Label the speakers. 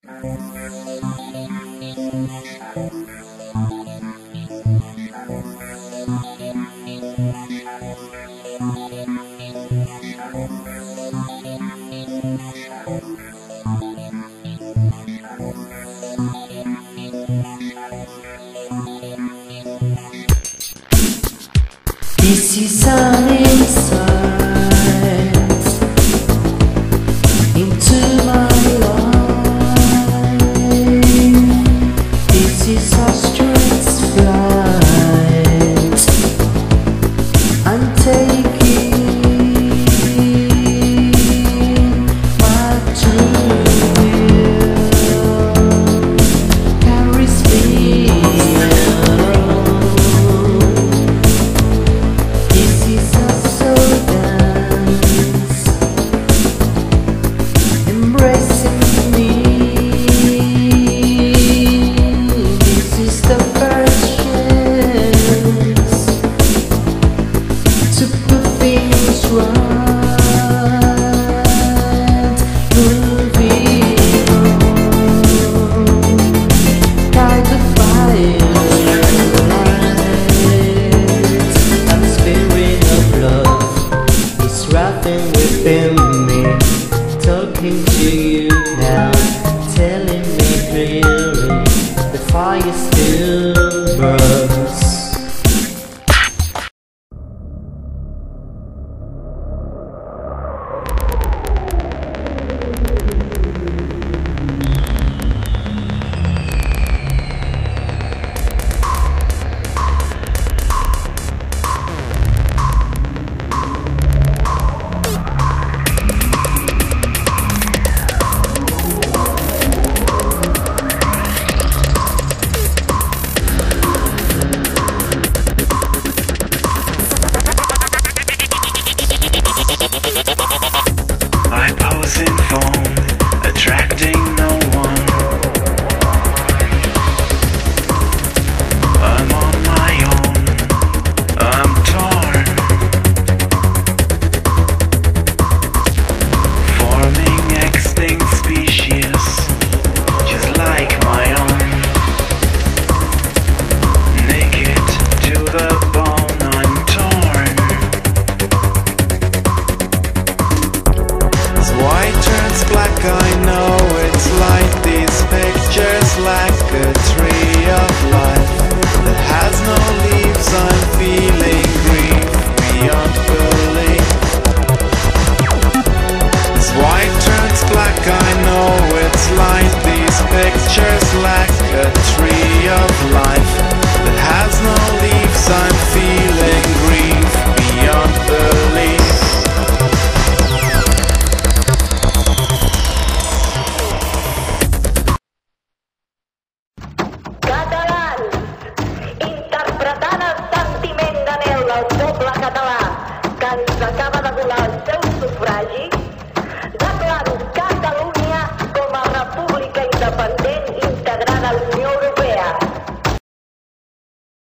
Speaker 1: This is an insight into my life. This is a straight flight. I'm taking my dream carries me. Within me, talking to you now, telling me clearly the fire still burns.
Speaker 2: Attracting no one. I'm on my own. I'm torn, forming extinct species, just like my own. Naked to the bone, I'm torn. As white turns black, I know it's like these pictures lack a tree of life that has no leaves. I'm feeling grief beyond belief. As white turns black, I know it's like these pictures lack a tree of life that has no leaves. I'm feeling grief beyond belief.
Speaker 3: El poble català, que ens acaba de donar el seu sufragi